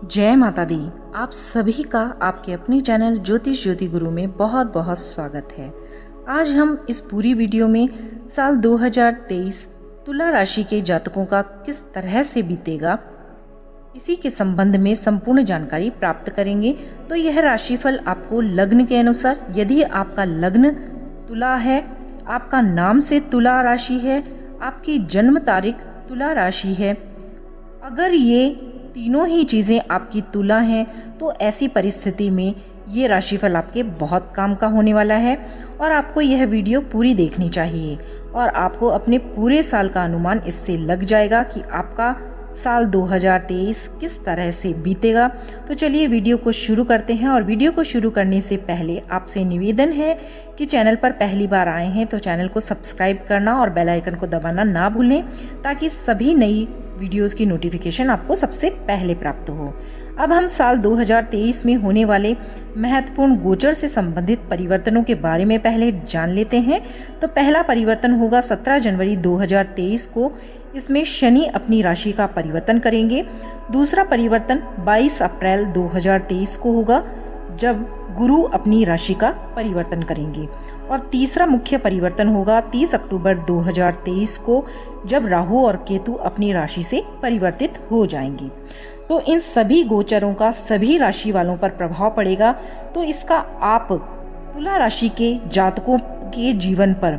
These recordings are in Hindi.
जय माता दी। आप सभी का आपके अपने चैनल ज्योतिष ज्योति गुरु में बहुत बहुत स्वागत है। आज हम इस पूरी वीडियो में साल 2023 तुला राशि के जातकों का किस तरह से बीतेगा, इसी के संबंध में संपूर्ण जानकारी प्राप्त करेंगे। तो यह राशिफल आपको लग्न के अनुसार, यदि आपका लग्न तुला है, आपका नाम से तुला राशि है, आपकी जन्म तारीख तुला राशि है, अगर ये तीनों ही चीज़ें आपकी तुला हैं तो ऐसी परिस्थिति में ये राशिफल आपके बहुत काम का होने वाला है और आपको यह वीडियो पूरी देखनी चाहिए और आपको अपने पूरे साल का अनुमान इससे लग जाएगा कि आपका साल 2023 किस तरह से बीतेगा। तो चलिए वीडियो को शुरू करते हैं। और वीडियो को शुरू करने से पहले आपसे निवेदन है कि चैनल पर पहली बार आए हैं तो चैनल को सब्सक्राइब करना और बेल आइकन को दबाना ना भूलें, ताकि सभी नई वीडियोस की नोटिफिकेशन आपको सबसे पहले प्राप्त हो। अब हम साल 2023 में होने वाले महत्वपूर्ण गोचर से संबंधित परिवर्तनों के बारे में पहले जान लेते हैं। तो पहला परिवर्तन होगा 17 जनवरी 2023 को, इसमें शनि अपनी राशि का परिवर्तन करेंगे। दूसरा परिवर्तन 22 अप्रैल 2023 को होगा, जब गुरु अपनी राशि का परिवर्तन करेंगे। और तीसरा मुख्य परिवर्तन होगा 30 अक्टूबर 2023 को, जब राहु और केतु अपनी राशि से परिवर्तित हो जाएंगे। तो इन सभी गोचरों का सभी राशि वालों पर प्रभाव पड़ेगा। तो इसका आप तुला राशि के जातकों के जीवन पर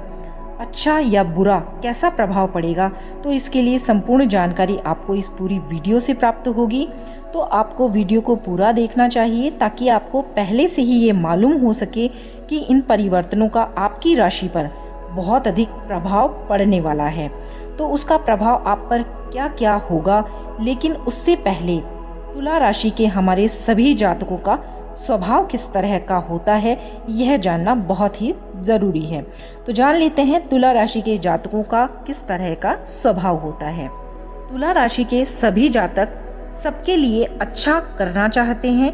अच्छा या बुरा कैसा प्रभाव पड़ेगा, तो इसके लिए संपूर्ण जानकारी आपको इस पूरी वीडियो से प्राप्त होगी। तो आपको वीडियो को पूरा देखना चाहिए ताकि आपको पहले से ही ये मालूम हो सके कि इन परिवर्तनों का आपकी राशि पर बहुत अधिक प्रभाव पड़ने वाला है। तो उसका प्रभाव आप पर क्या क्या होगा, लेकिन उससे पहले तुला राशि के हमारे सभी जातकों का स्वभाव किस तरह का होता है, यह जानना बहुत ही जरूरी है। तो जान लेते हैं तुला राशि के जातकों का किस तरह का स्वभाव होता है। तुला राशि के सभी जातक सबके लिए अच्छा करना चाहते हैं।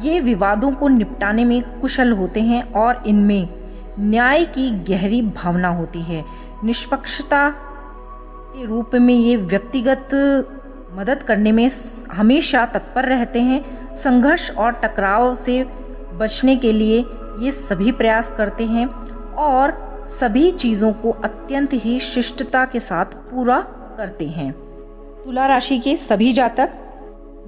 ये विवादों को निपटाने में कुशल होते हैं और इनमें न्याय की गहरी भावना होती है। निष्पक्षता के रूप में ये व्यक्तिगत मदद करने में हमेशा तत्पर रहते हैं। संघर्ष और टकराव से बचने के लिए ये सभी प्रयास करते हैं और सभी चीज़ों को अत्यंत ही शिष्टता के साथ पूरा करते हैं। तुला राशि के सभी जातक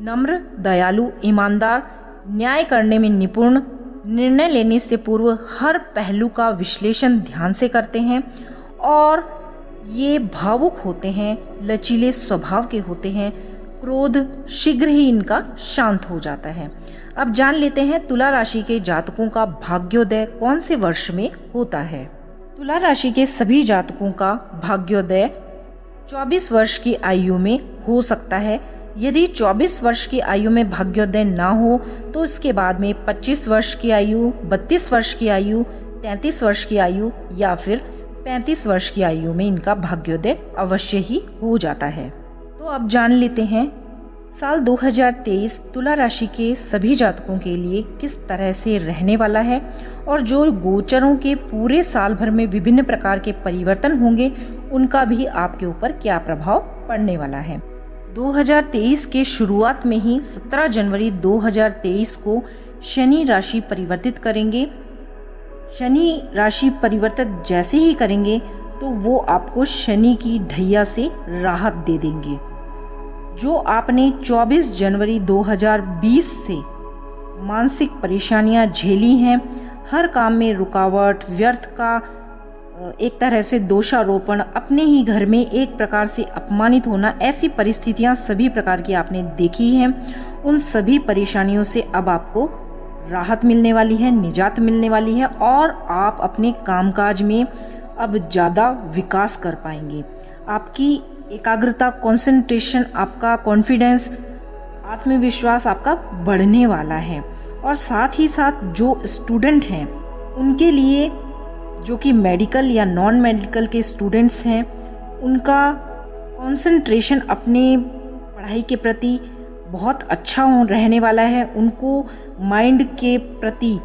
नम्र, दयालु, ईमानदार, न्याय करने में निपुण, निर्णय लेने से पूर्व हर पहलू का विश्लेषण ध्यान से करते हैं और ये भावुक होते हैं, लचीले स्वभाव के होते हैं। क्रोध शीघ्र ही इनका शांत हो जाता है। अब जान लेते हैं तुला राशि के जातकों का भाग्योदय कौन से वर्ष में होता है। तुला राशि के सभी जातकों का भाग्योदय 24 वर्ष की आयु में हो सकता है। यदि 24 वर्ष की आयु में भाग्योदय ना हो तो इसके बाद में 25 वर्ष की आयु, 32 वर्ष की आयु, 33 वर्ष की आयु या फिर 35 वर्ष की आयु में इनका भाग्योदय अवश्य ही हो जाता है। तो अब जान लेते हैं साल 2023 तुला राशि के सभी जातकों के लिए किस तरह से रहने वाला है और जो गोचरों के पूरे साल भर में विभिन्न प्रकार के परिवर्तन होंगे उनका भी आपके ऊपर क्या प्रभाव पड़ने वाला है। 2023 के शुरुआत में ही 17 जनवरी 2023 को शनि राशि परिवर्तित करेंगे। शनि राशि परिवर्तित जैसे ही करेंगे तो वो आपको शनि की ढैया से राहत दे देंगे। जो आपने 24 जनवरी 2020 से मानसिक परेशानियां झेली हैं, हर काम में रुकावट, व्यर्थ का एक तरह से दोषारोपण, अपने ही घर में एक प्रकार से अपमानित होना, ऐसी परिस्थितियां सभी प्रकार की आपने देखी हैं। उन सभी परेशानियों से अब आपको राहत मिलने वाली है, निजात मिलने वाली है और आप अपने कामकाज में अब ज़्यादा विकास कर पाएंगे। आपकी एकाग्रता, कंसंट्रेशन, आपका कॉन्फिडेंस, आत्मविश्वास आपका बढ़ने वाला है। और साथ ही साथ जो स्टूडेंट हैं उनके लिए, जो कि मेडिकल या नॉन मेडिकल के स्टूडेंट्स हैं, उनका कंसंट्रेशन अपने पढ़ाई के प्रति बहुत अच्छा रहने वाला है। उनको माइंड के प्रति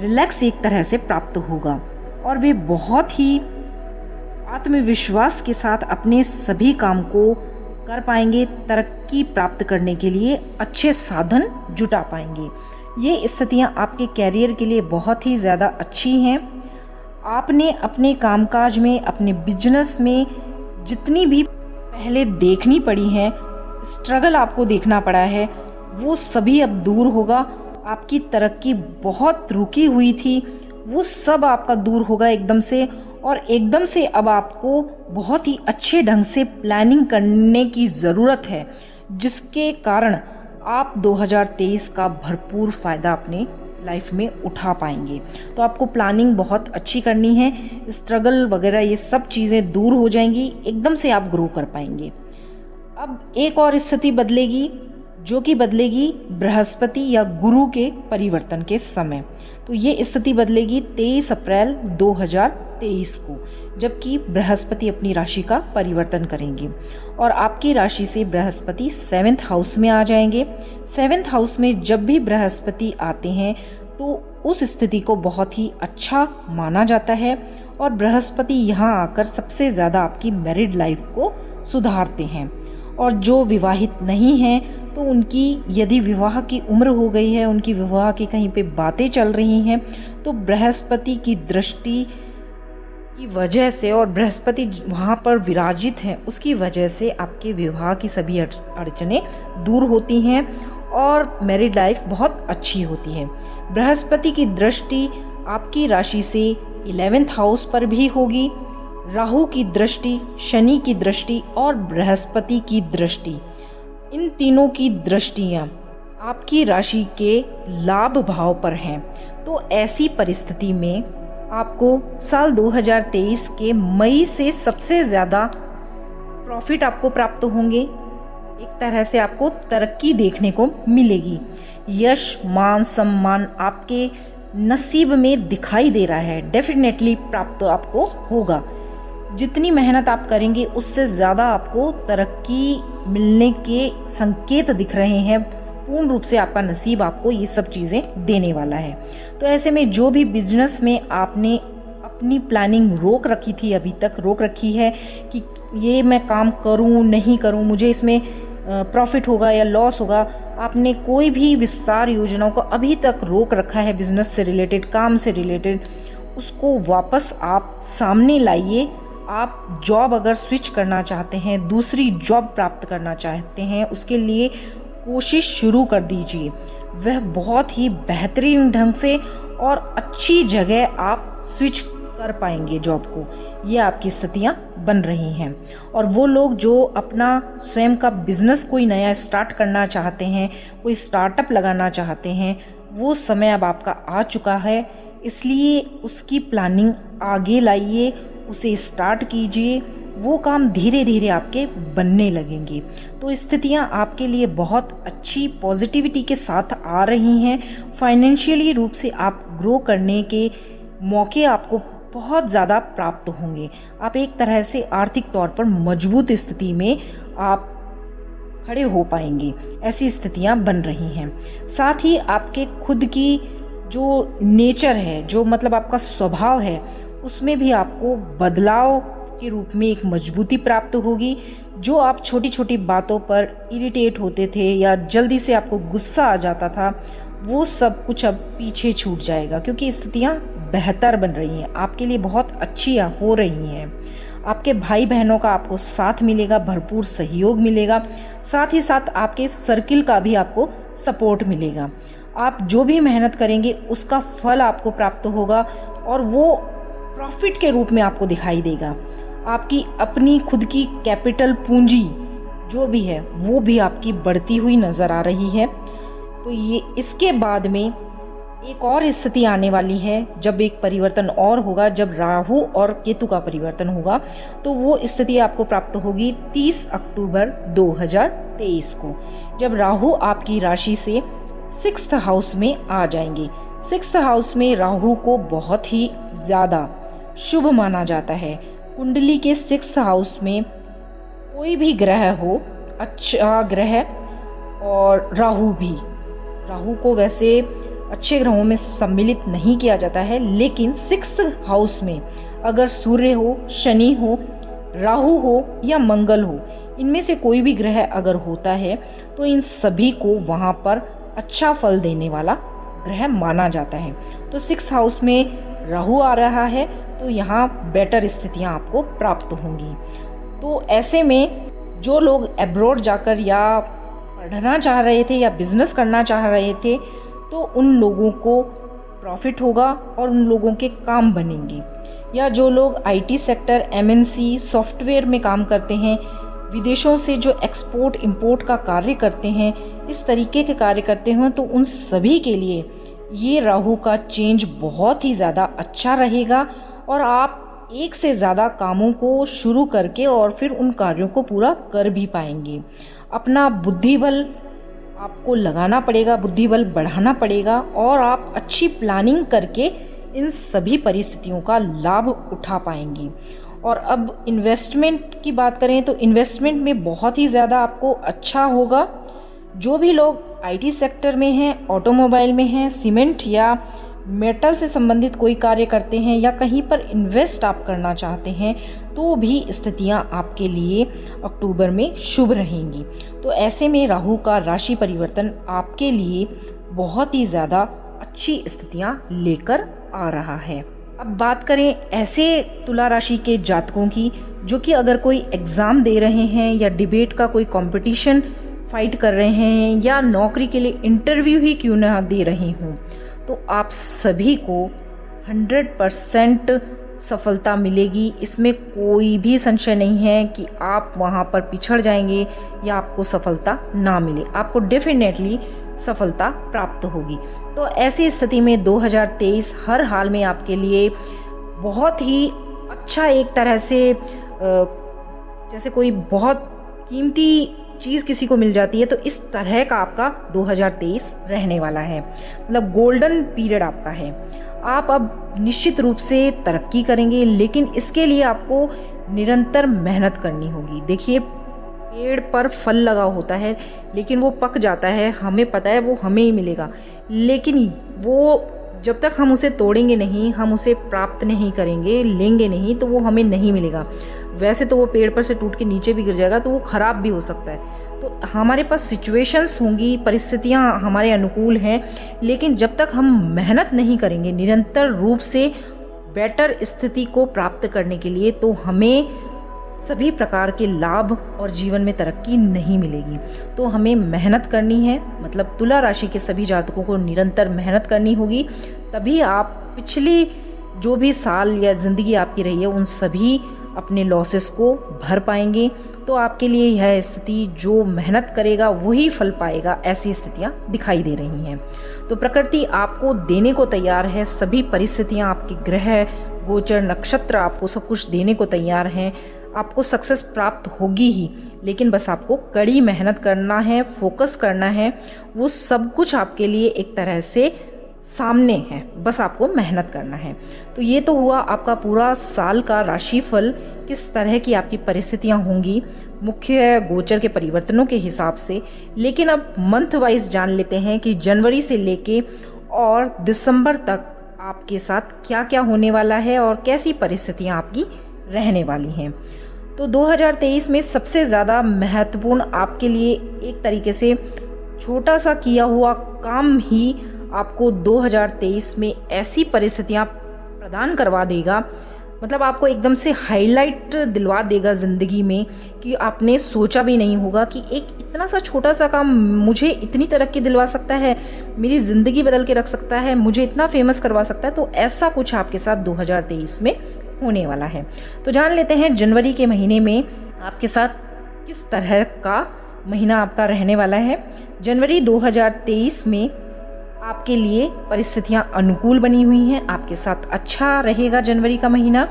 रिलैक्स एक तरह से प्राप्त होगा और वे बहुत ही आत्मविश्वास के साथ अपने सभी काम को कर पाएंगे, तरक्की प्राप्त करने के लिए अच्छे साधन जुटा पाएंगे। ये स्थितियाँ आपके कैरियर के लिए बहुत ही ज़्यादा अच्छी हैं। आपने अपने कामकाज में, अपने बिजनेस में जितनी भी पहले देखनी पड़ी है, स्ट्रगल आपको देखना पड़ा है, वो सभी अब दूर होगा। आपकी तरक्की बहुत रुकी हुई थी, वो सब आपका दूर होगा एकदम से। और एकदम से अब आपको बहुत ही अच्छे ढंग से प्लानिंग करने की ज़रूरत है, जिसके कारण आप 2023 का भरपूर फ़ायदा अपने लाइफ में उठा पाएंगे। तो आपको प्लानिंग बहुत अच्छी करनी है, स्ट्रगल वगैरह ये सब चीज़ें दूर हो जाएंगी, एकदम से आप ग्रो कर पाएंगे। अब एक और स्थिति बदलेगी, जो कि बदलेगी बृहस्पति या गुरु के परिवर्तन के समय। तो ये स्थिति बदलेगी 23 अप्रैल 2023 को, जबकि बृहस्पति अपनी राशि का परिवर्तन करेंगे और आपकी राशि से बृहस्पति 7th हाउस में आ जाएंगे। 7th हाउस में जब भी बृहस्पति आते हैं तो उस स्थिति को बहुत ही अच्छा माना जाता है और बृहस्पति यहाँ आकर सबसे ज़्यादा आपकी मैरिड लाइफ को सुधारते हैं। और जो विवाहित नहीं हैं तो उनकी यदि विवाह की उम्र हो गई है, उनकी विवाह की कहीं पे बातें चल रही हैं, तो बृहस्पति की दृष्टि की वजह से और बृहस्पति वहाँ पर विराजित हैं उसकी वजह से आपके विवाह की सभी अड़चनें दूर होती हैं और मैरिड लाइफ बहुत अच्छी होती है। बृहस्पति की दृष्टि आपकी राशि से 11th हाउस पर भी होगी। राहु की दृष्टि, शनि की दृष्टि और बृहस्पति की दृष्टि, इन तीनों की दृष्टियाँ आपकी राशि के लाभ भाव पर हैं। तो ऐसी परिस्थिति में आपको साल 2023 के मई से सबसे ज़्यादा प्रॉफिट आपको प्राप्त होंगे। एक तरह से आपको तरक्की देखने को मिलेगी। यश, मान, सम्मान आपके नसीब में दिखाई दे रहा है, डेफिनेटली प्राप्त आपको होगा। जितनी मेहनत आप करेंगे उससे ज़्यादा आपको तरक्की मिलने के संकेत दिख रहे हैं। पूर्ण रूप से आपका नसीब आपको ये सब चीज़ें देने वाला है। तो ऐसे में जो भी बिजनेस में आपने अपनी प्लानिंग रोक रखी थी, अभी तक रोक रखी है कि ये मैं काम करूं नहीं करूं, मुझे इसमें प्रॉफिट होगा या लॉस होगा, आपने कोई भी विस्तार योजनाओं को अभी तक रोक रखा है बिजनेस से रिलेटेड, काम से रिलेटेड, उसको वापस आप सामने लाइए। आप जॉब अगर स्विच करना चाहते हैं, दूसरी जॉब प्राप्त करना चाहते हैं, उसके लिए कोशिश शुरू कर दीजिए। वह बहुत ही बेहतरीन ढंग से और अच्छी जगह आप स्विच कर पाएंगे जॉब को। ये आपकी स्थितियाँ बन रही हैं। और वो लोग जो अपना स्वयं का बिजनेस कोई नया स्टार्ट करना चाहते हैं, कोई स्टार्टअप लगाना चाहते हैं, वो समय अब आपका आ चुका है। इसलिए उसकी प्लानिंग आगे लाइए, उसे स्टार्ट कीजिए, वो काम धीरे धीरे आपके बनने लगेंगे। तो स्थितियाँ आपके लिए बहुत अच्छी पॉजिटिविटी के साथ आ रही हैं। फाइनेंशियली रूप से आप ग्रो करने के मौके आपको बहुत ज़्यादा प्राप्त होंगे। आप एक तरह से आर्थिक तौर पर मजबूत स्थिति में आप खड़े हो पाएंगे। ऐसी स्थितियाँ बन रही हैं। साथ ही आपके खुद की जो नेचर है, जो मतलब आपका स्वभाव है, उसमें भी आपको बदलाव के रूप में एक मजबूती प्राप्त होगी। जो आप छोटी छोटी बातों पर इरिटेट होते थे या जल्दी से आपको गुस्सा आ जाता था, वो सब कुछ अब पीछे छूट जाएगा, क्योंकि स्थितियाँ बेहतर बन रही हैं, आपके लिए बहुत अच्छी हो रही हैं। आपके भाई बहनों का आपको साथ मिलेगा, भरपूर सहयोग मिलेगा। साथ ही साथ आपके सर्किल का भी आपको सपोर्ट मिलेगा। आप जो भी मेहनत करेंगे उसका फल आपको प्राप्त होगा और वो प्रॉफिट के रूप में आपको दिखाई देगा। आपकी अपनी खुद की कैपिटल पूंजी जो भी है वो भी आपकी बढ़ती हुई नज़र आ रही है। तो ये इसके बाद में एक और स्थिति आने वाली है, जब एक परिवर्तन और होगा, जब राहु और केतु का परिवर्तन होगा, तो वो स्थिति आपको प्राप्त होगी 30 अक्टूबर 2023 को, जब राहु आपकी राशि से 6th हाउस में आ जाएंगे। 6th हाउस में राहु को बहुत ही ज़्यादा शुभ माना जाता है। कुंडली के 6th हाउस में कोई भी ग्रह हो, अच्छा ग्रह, और राहु को वैसे अच्छे ग्रहों में सम्मिलित नहीं किया जाता है, लेकिन 6th हाउस में अगर सूर्य हो, शनि हो, राहु हो या मंगल हो, इनमें से कोई भी ग्रह अगर होता है तो इन सभी को वहाँ पर अच्छा फल देने वाला ग्रह माना जाता है। तो 6th हाउस में राहु आ रहा है तो यहाँ बेटर स्थितियाँ आपको प्राप्त होंगी। तो ऐसे में जो लोग एब्रॉड जाकर या पढ़ना चाह रहे थे या बिजनेस करना चाह रहे थे तो उन लोगों को प्रॉफिट होगा और उन लोगों के काम बनेंगे। या जो लोग आईटी सेक्टर, एमएनसी, सॉफ्टवेयर में काम करते हैं, विदेशों से जो एक्सपोर्ट इंपोर्ट का कार्य करते हैं, इस तरीके के कार्य करते हैं, तो उन सभी के लिए ये राहु का चेंज बहुत ही ज़्यादा अच्छा रहेगा और आप एक से ज़्यादा कामों को शुरू करके और फिर उन कार्यों को पूरा कर भी पाएंगे। अपना बुद्धिबल आपको लगाना पड़ेगा, बुद्धिबल बढ़ाना पड़ेगा और आप अच्छी प्लानिंग करके इन सभी परिस्थितियों का लाभ उठा पाएंगे। और अब इन्वेस्टमेंट की बात करें तो इन्वेस्टमेंट में बहुत ही ज़्यादा आपको अच्छा होगा। जो भी लोग आईटी सेक्टर में हैं, ऑटोमोबाइल में हैं, सीमेंट या मेटल से संबंधित कोई कार्य करते हैं या कहीं पर इन्वेस्ट आप करना चाहते हैं तो भी स्थितियां आपके लिए अक्टूबर में शुभ रहेंगी। तो ऐसे में राहु का राशि परिवर्तन आपके लिए बहुत ही ज़्यादा अच्छी स्थितियां लेकर आ रहा है। अब बात करें ऐसे तुला राशि के जातकों की जो कि अगर कोई एग्ज़ाम दे रहे हैं या डिबेट का कोई कंपटीशन फाइट कर रहे हैं या नौकरी के लिए इंटरव्यू ही क्यों ना दे रहे हों, तो आप सभी को 100% सफलता मिलेगी। इसमें कोई भी संशय नहीं है कि आप वहाँ पर पिछड़ जाएंगे या आपको सफलता ना मिले, आपको डेफिनेटली सफलता प्राप्त होगी। तो ऐसी स्थिति में 2023 हर हाल में आपके लिए बहुत ही अच्छा, एक तरह से जैसे कोई बहुत कीमती चीज़ किसी को मिल जाती है तो इस तरह का आपका 2023 रहने वाला है। मतलब गोल्डन पीरियड आपका है। आप अब निश्चित रूप से तरक्की करेंगे, लेकिन इसके लिए आपको निरंतर मेहनत करनी होगी। देखिए, पेड़ पर फल लगा होता है लेकिन वो पक जाता है, हमें पता है वो हमें ही मिलेगा, लेकिन वो जब तक हम उसे तोड़ेंगे नहीं, हम उसे प्राप्त नहीं करेंगे, लेंगे नहीं, तो वो हमें नहीं मिलेगा। वैसे तो वो पेड़ पर से टूट के नीचे भी गिर जाएगा तो वो ख़राब भी हो सकता है। तो हमारे पास सिचुएशंस होंगी, परिस्थितियाँ हमारे अनुकूल हैं, लेकिन जब तक हम मेहनत नहीं करेंगे निरंतर रूप से बेटर स्थिति को प्राप्त करने के लिए, तो हमें सभी प्रकार के लाभ और जीवन में तरक्की नहीं मिलेगी। तो हमें मेहनत करनी है। मतलब तुला राशि के सभी जातकों को निरंतर मेहनत करनी होगी, तभी आप पिछली जो भी साल या ज़िंदगी आपकी रही है उन सभी अपने लॉसेस को भर पाएंगे। तो आपके लिए यह स्थिति, जो मेहनत करेगा वही फल पाएगा, ऐसी स्थितियाँ दिखाई दे रही हैं। तो प्रकृति आपको देने को तैयार है। सभी परिस्थितियाँ, आपके ग्रह, गोचर, नक्षत्र आपको सब कुछ देने को तैयार हैं। आपको सक्सेस प्राप्त होगी ही, लेकिन बस आपको कड़ी मेहनत करना है, फोकस करना है। वो सब कुछ आपके लिए एक तरह से सामने है, बस आपको मेहनत करना है। तो ये तो हुआ आपका पूरा साल का राशिफल, किस तरह की आपकी परिस्थितियां होंगी मुख्य गोचर के परिवर्तनों के हिसाब से। लेकिन अब मंथ वाइज जान लेते हैं कि जनवरी से लेके और दिसंबर तक आपके साथ क्या क्या होने वाला है और कैसी परिस्थितियां आपकी रहने वाली हैं। तो 2023 में सबसे ज़्यादा महत्वपूर्ण आपके लिए एक तरीके से छोटा सा किया हुआ काम ही आपको 2023 में ऐसी परिस्थितियां प्रदान करवा देगा, मतलब आपको एकदम से हाईलाइट दिलवा देगा ज़िंदगी में कि आपने सोचा भी नहीं होगा कि एक इतना सा छोटा सा काम मुझे इतनी तरक्की दिलवा सकता है, मेरी ज़िंदगी बदल के रख सकता है, मुझे इतना फेमस करवा सकता है। तो ऐसा कुछ आपके साथ 2023 में होने वाला है। तो जान लेते हैं जनवरी के महीने में आपके साथ किस तरह का महीना आपका रहने वाला है। जनवरी 2023 में आपके लिए परिस्थितियां अनुकूल बनी हुई हैं, आपके साथ अच्छा रहेगा जनवरी का महीना।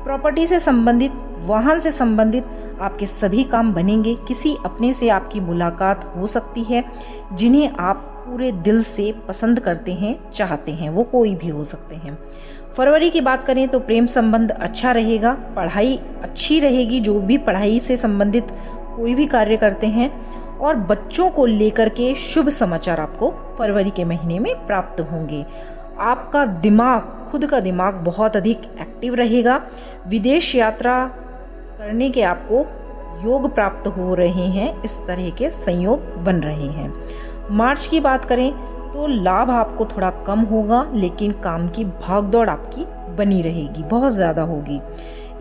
प्रॉपर्टी से संबंधित, वाहन से संबंधित आपके सभी काम बनेंगे। किसी अपने से आपकी मुलाकात हो सकती है जिन्हें आप पूरे दिल से पसंद करते हैं, चाहते हैं, वो कोई भी हो सकते हैं। फरवरी की बात करें तो प्रेम संबंध अच्छा रहेगा, पढ़ाई अच्छी रहेगी, जो भी पढ़ाई से संबंधित कोई भी कार्य करते हैं, और बच्चों को लेकर के शुभ समाचार आपको फरवरी के महीने में प्राप्त होंगे। आपका दिमाग, खुद का दिमाग बहुत अधिक एक्टिव रहेगा। विदेश यात्रा करने के आपको योग प्राप्त हो रहे हैं, इस तरह के संयोग बन रहे हैं। मार्च की बात करें तो लाभ आपको थोड़ा कम होगा, लेकिन काम की भागदौड़ आपकी बनी रहेगी, बहुत ज़्यादा होगी।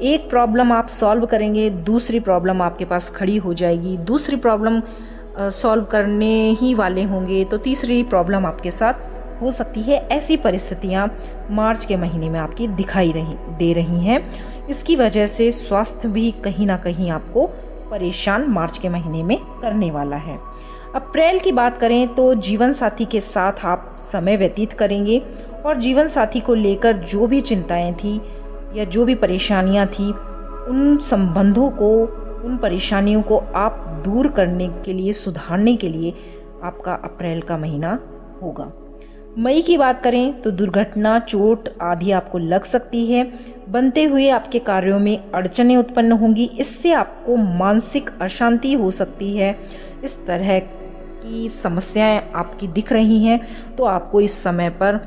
एक प्रॉब्लम आप सॉल्व करेंगे, दूसरी प्रॉब्लम आपके पास खड़ी हो जाएगी, दूसरी प्रॉब्लम सॉल्व करने ही वाले होंगे तो तीसरी प्रॉब्लम आपके साथ हो सकती है। ऐसी परिस्थितियां मार्च के महीने में आपकी दिखाई दे रही हैं। इसकी वजह से स्वास्थ्य भी कहीं ना कहीं आपको परेशान मार्च के महीने में करने वाला है। अप्रैल की बात करें तो जीवन साथी के साथ आप समय व्यतीत करेंगे और जीवन साथी को लेकर जो भी चिंताएं थी या जो भी परेशानियां थी, उन संबंधों को, उन परेशानियों को आप दूर करने के लिए, सुधारने के लिए आपका अप्रैल का महीना होगा। मई की बात करें तो दुर्घटना, चोट आदि आपको लग सकती है। बनते हुए आपके कार्यों में अड़चनें उत्पन्न होंगी, इससे आपको मानसिक अशांति हो सकती है। इस तरह की समस्याएं आपकी दिख रही हैं तो आपको इस समय पर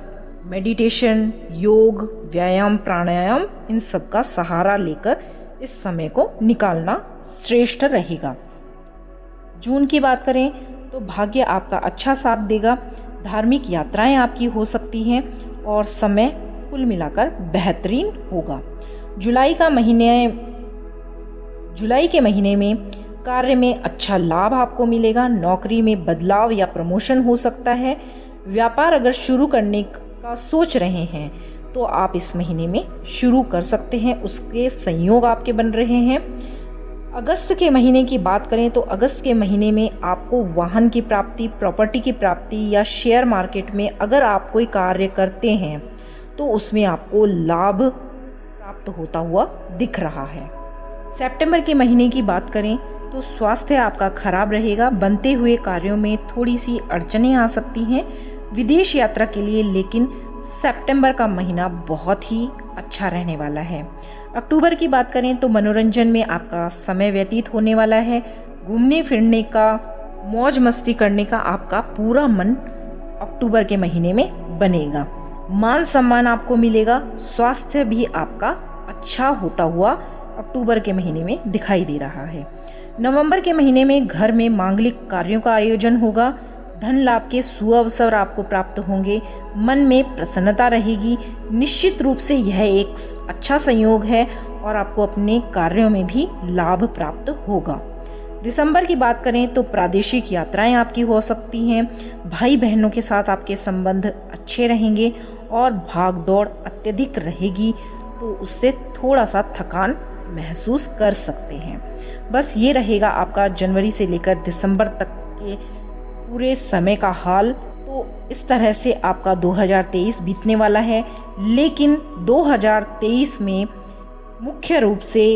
मेडिटेशन, योग, व्यायाम, प्राणायाम, इन सब का सहारा लेकर इस समय को निकालना श्रेष्ठ रहेगा। जून की बात करें तो भाग्य आपका अच्छा साथ देगा, धार्मिक यात्राएं आपकी हो सकती हैं और समय कुल मिलाकर बेहतरीन होगा। जुलाई के महीने में कार्य में अच्छा लाभ आपको मिलेगा, नौकरी में बदलाव या प्रमोशन हो सकता है। व्यापार अगर शुरू करने का सोच रहे हैं तो आप इस महीने में शुरू कर सकते हैं, उसके संयोग आपके बन रहे हैं। अगस्त के महीने की बात करें तो अगस्त के महीने में आपको वाहन की प्राप्ति, प्रॉपर्टी की प्राप्ति या शेयर मार्केट में अगर आप कोई कार्य करते हैं तो उसमें आपको लाभ प्राप्त होता हुआ दिख रहा है। सितंबर के महीने की बात करें तो स्वास्थ्य आपका खराब रहेगा, बनते हुए कार्यों में थोड़ी सी अड़चनें आ सकती हैं विदेश यात्रा के लिए, लेकिन सितंबर का महीना बहुत ही अच्छा रहने वाला है। अक्टूबर की बात करें तो मनोरंजन में आपका समय व्यतीत होने वाला है। घूमने फिरने का, मौज मस्ती करने का आपका पूरा मन अक्टूबर के महीने में बनेगा। मान सम्मान आपको मिलेगा, स्वास्थ्य भी आपका अच्छा होता हुआ अक्टूबर के महीने में दिखाई दे रहा है। नवंबर के महीने में घर में मांगलिक कार्यों का आयोजन होगा, धन लाभ के सुअवसर आपको प्राप्त होंगे, मन में प्रसन्नता रहेगी। निश्चित रूप से यह एक अच्छा संयोग है और आपको अपने कार्यों में भी लाभ प्राप्त होगा। दिसंबर की बात करें तो प्रादेशिक यात्राएं आपकी हो सकती हैं, भाई बहनों के साथ आपके संबंध अच्छे रहेंगे और भाग दौड़ अत्यधिक रहेगी तो उससे थोड़ा सा थकान महसूस कर सकते हैं। बस ये रहेगा आपका जनवरी से लेकर दिसंबर तक के पूरे समय का हाल। तो इस तरह से आपका 2023 बीतने वाला है, लेकिन 2023 में मुख्य रूप से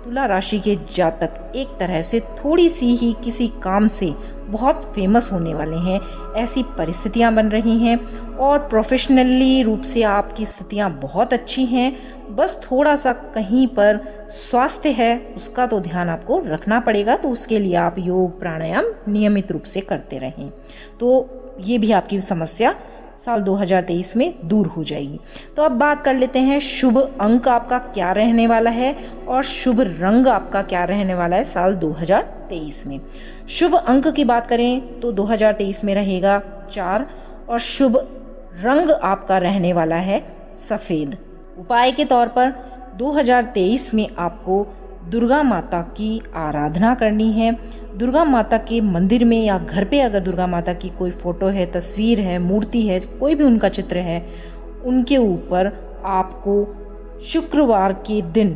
तुला राशि के जातक एक तरह से थोड़ी सी ही किसी काम से बहुत फेमस होने वाले हैं, ऐसी परिस्थितियां बन रही हैं और प्रोफेशनली रूप से आपकी स्थितियां बहुत अच्छी हैं। बस थोड़ा सा कहीं पर स्वास्थ्य है उसका तो ध्यान आपको रखना पड़ेगा, तो उसके लिए आप योग प्राणायाम नियमित रूप से करते रहें तो ये भी आपकी समस्या साल 2023 में दूर हो जाएगी। तो अब बात कर लेते हैं शुभ अंक आपका क्या रहने वाला है और शुभ रंग आपका क्या रहने वाला है साल 2023 में। शुभ अंक की बात करें तो 2023 में रहेगा 4 और शुभ रंग आपका रहने वाला है सफ़ेद। उपाय के तौर पर 2023 में आपको दुर्गा माता की आराधना करनी है। दुर्गा माता के मंदिर में या घर पे अगर दुर्गा माता की कोई फोटो है, तस्वीर है, मूर्ति है, कोई भी उनका चित्र है, उनके ऊपर आपको शुक्रवार के दिन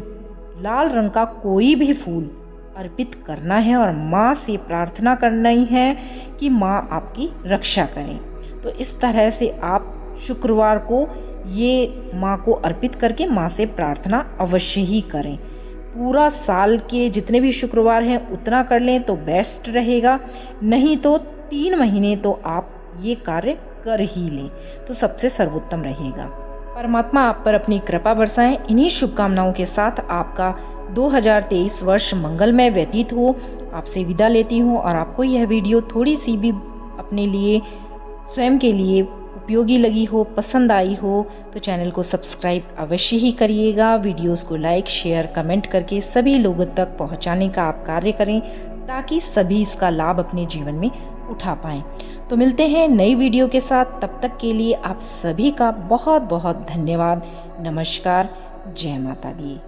लाल रंग का कोई भी फूल अर्पित करना है और माँ से प्रार्थना करनी है कि माँ आपकी रक्षा करें। तो इस तरह से आप शुक्रवार को ये माँ को अर्पित करके माँ से प्रार्थना अवश्य ही करें। पूरा साल के जितने भी शुक्रवार हैं उतना कर लें तो बेस्ट रहेगा, नहीं तो 3 महीने तो आप ये कार्य कर ही लें तो सबसे सर्वोत्तम रहेगा। परमात्मा आप पर अपनी कृपा बरसाएं। इन्हीं शुभकामनाओं के साथ आपका 2023 वर्ष मंगलमय व्यतीत हो। आपसे विदा लेती हूँ और आपको यह वीडियो थोड़ी सी भी अपने लिए, स्वयं के लिए उपयोगी लगी हो, पसंद आई हो तो चैनल को सब्सक्राइब अवश्य ही करिएगा। वीडियोस को लाइक, शेयर, कमेंट करके सभी लोगों तक पहुंचाने का आप कार्य करें ताकि सभी इसका लाभ अपने जीवन में उठा पाएं। तो मिलते हैं नई वीडियो के साथ, तब तक के लिए आप सभी का बहुत बहुत धन्यवाद। नमस्कार, जय माता दी।